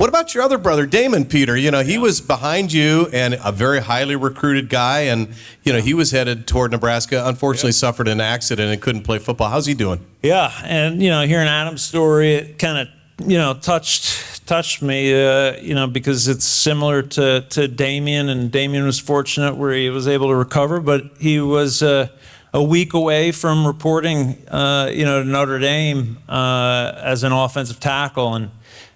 What about your other brother, Damien, Peter? He was behind you and a very highly recruited guy, and he was headed toward Nebraska. Unfortunately, suffered an accident and couldn't play football. How's he doing? Yeah, and hearing Adam's story, it kind of touched me, because it's similar to Damien, and Damien was fortunate where he was able to recover, but he was a week away from reporting, to Notre Dame as an offensive tackle,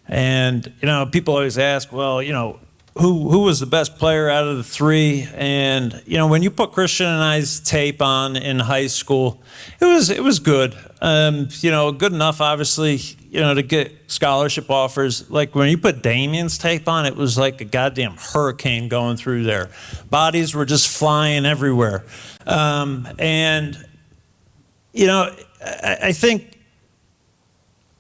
and people always ask, well, who was the best player out of the three? And when you put Christian and I's tape on in high school, it was good. Good enough, obviously, to get scholarship offers. Like when you put Damien's tape on, it was like a goddamn hurricane going through there. Bodies were just flying everywhere. I think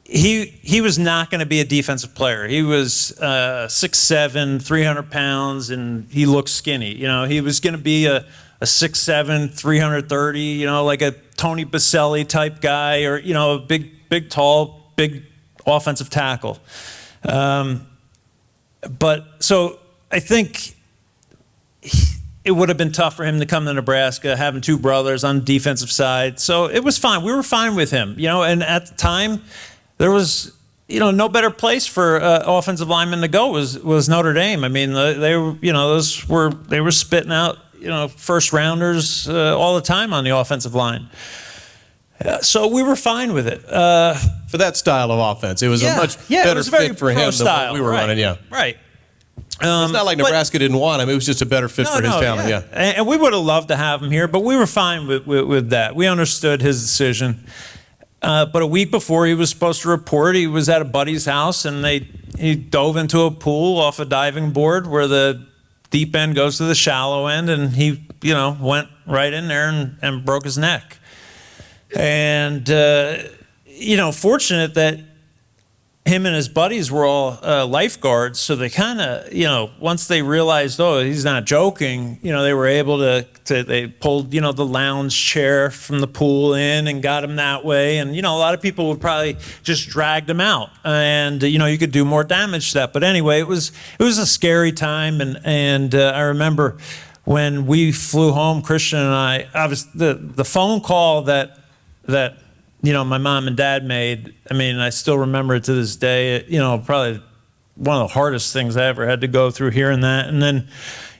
he was not going to be a defensive player. He was 6'7", 300 pounds, and he looked skinny. He was going to be a 6'7", 330, like a Tony Baselli type guy, or a big, tall, big offensive tackle. But so I think it would have been tough for him to come to Nebraska, having two brothers on the defensive side. So it was fine. We were fine with him, and at the time, there was, no better place for offensive linemen to go was Notre Dame. I mean, they were spitting out, first rounders all the time on the offensive line. So we were fine with it. For that style of offense, it was a much better fit for him than what we were running. Yeah, right. It's not like Nebraska didn't want him. It was just a better fit for his family. Yeah. And we would have loved to have him here, but we were fine with that. We understood his decision. But a week before he was supposed to report, he was at a buddy's house, and he dove into a pool off a diving board where the deep end goes to the shallow end, and he, went right in there and broke his neck. And, fortunate that him and his buddies were all lifeguards, so they kind of, once they realized, oh, he's not joking, they were able they pulled, the lounge chair from the pool in and got him that way. And, a lot of people would probably just dragged him out, and, you could do more damage to that. But anyway, it was a scary time, and I remember when we flew home, Christian and I was the phone call that my mom and dad made. I mean, I still remember it to this day. Probably one of the hardest things I ever had to go through, hearing that. And then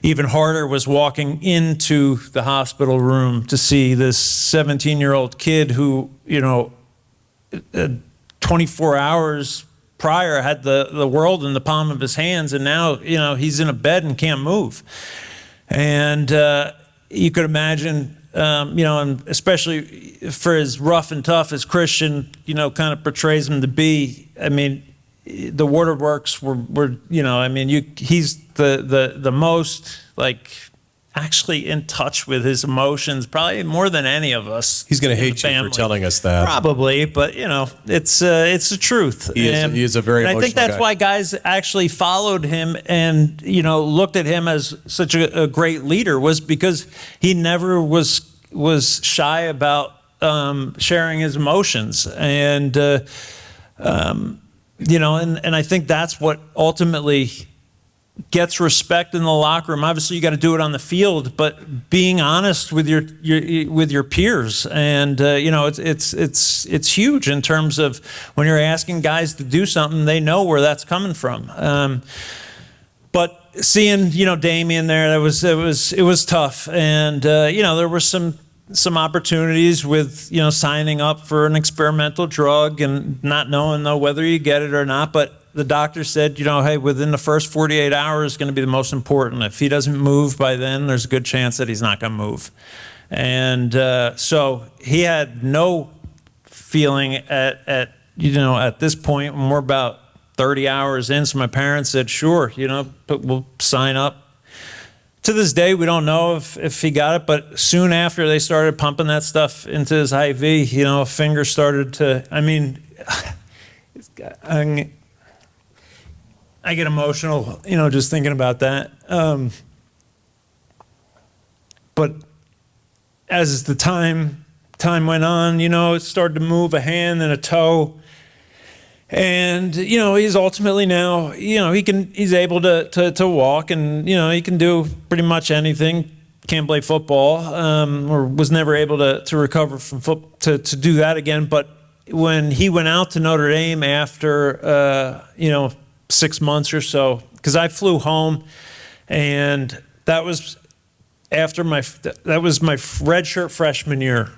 even harder was walking into the hospital room to see this 17-year-old kid who, 24 hours prior had the world in the palm of his hands, and now, he's in a bed and can't move. And you could imagine, and especially for as rough and tough as Christian, kind of portrays him to be. I mean, the waterworks were he's the most, actually in touch with his emotions, probably more than any of us. He's going to hate you for telling us that. Probably, but it's the truth. He is a very emotional guy. I think that's why guys actually followed him and looked at him as such a great leader, was because he never was shy about sharing his emotions, and I think that's what ultimately gets respect in the locker room. Obviously, you got to do it on the field, but being honest with your peers, and it's huge in terms of when you're asking guys to do something, they know where that's coming from. But seeing Damien there, it was tough, and there were some opportunities with signing up for an experimental drug and not knowing though whether you get it or not, but the doctor said, hey, within the first 48 hours is going to be the most important. If he doesn't move by then, there's a good chance that he's not going to move. And so he had no feeling at this point. When we're about 30 hours in, so my parents said, sure, we'll sign up. To this day, we don't know if he got it, but soon after they started pumping that stuff into his IV, a finger started to, I get emotional, just thinking about that. But as the time went on, it started to move a hand and a toe. And, he's ultimately now, he's able to walk, and, he can do pretty much anything. Can't play football, or was never able to recover from football to do that again. But when he went out to Notre Dame after, 6 months or so, because I flew home, and that was after my redshirt freshman year.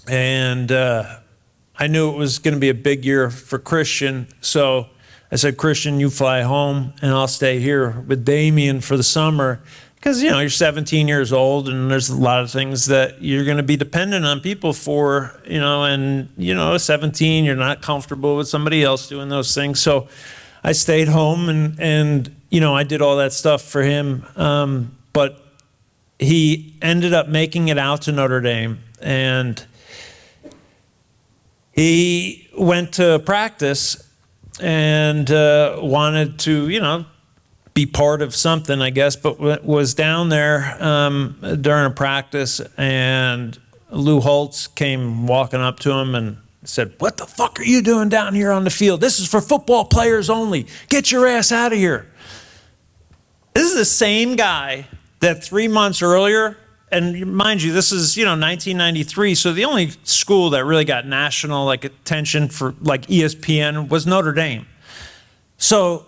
And I knew it was going to be a big year for Christian. So I said, Christian, you fly home, and I'll stay here with Damien for the summer. Because, you're 17 years old, and there's a lot of things that you're going to be dependent on people for, and, 17, you're not comfortable with somebody else doing those things. So I stayed home, and I did all that stuff for him. But he ended up making it out to Notre Dame, and he went to practice and wanted to, be part of something, I guess, but was down there during a practice, and Lou Holtz came walking up to him and said, "What the fuck are you doing down here on the field? This is for football players only. Get your ass out of here." This is the same guy that 3 months earlier, and mind you, this is 1993, so the only school that really got national attention for ESPN was Notre Dame. So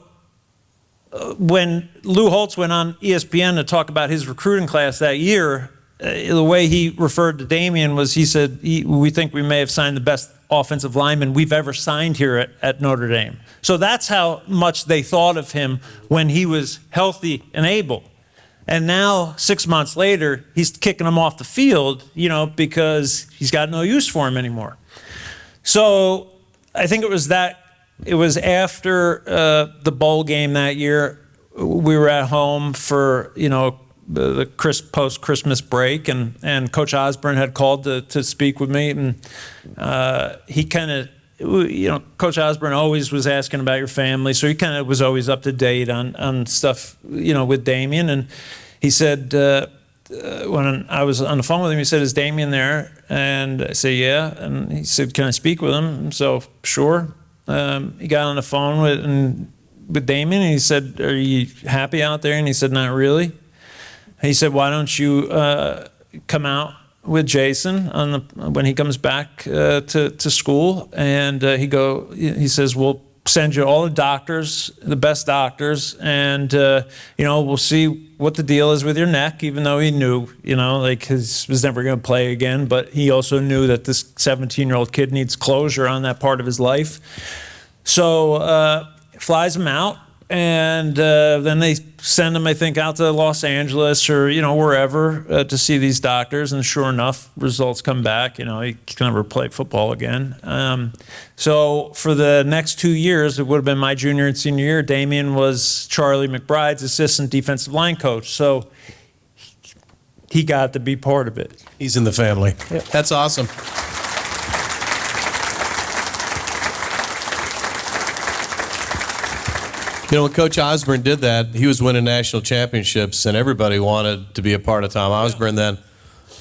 when Lou Holtz went on ESPN to talk about his recruiting class that year, the way he referred to Damien was, he said, "We think we may have signed the best offensive lineman we've ever signed here at Notre Dame." So that's how much they thought of him when he was healthy and able. And now, 6 months later, he's kicking him off the field, because he's got no use for him anymore. So I think it was after the bowl game that year. We were at home for, the post-Christmas break, and Coach Osborne had called to speak with me, and he kind of, Coach Osborne always was asking about your family, so he kind of was always up to date on stuff, with Damien. And he said, when I was on the phone with him, he said, "Is Damien there?" And I said, "Yeah." And he said, "Can I speak with him?" So, sure. He got on the phone with Damien, and he said, "Are you happy out there?" And he said, "Not really." He said, "Why don't you come out with Jason when he comes back to school?" And he says, "We'll send you all the doctors, the best doctors, and we'll see what the deal is with your neck." Even though he knew, he was never going to play again, but he also knew that this 17-year-old kid needs closure on that part of his life. So flies him out, and then they send him, I think, out to Los Angeles or wherever to see these doctors. And sure enough, results come back. He can never play football again. So for the next 2 years, it would have been my junior and senior year, Damien was Charlie McBride's assistant defensive line coach. So he got to be part of it. He's in the family. Yep. That's awesome. When Coach Osborne did that, he was winning national championships, and everybody wanted to be a part of Tom Osborne then.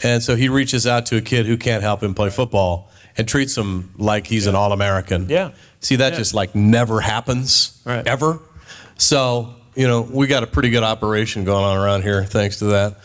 And so he reaches out to a kid who can't help him play football and treats him like he's an All-American. Yeah. See, that just never happens, right, ever. So, we got a pretty good operation going on around here thanks to that.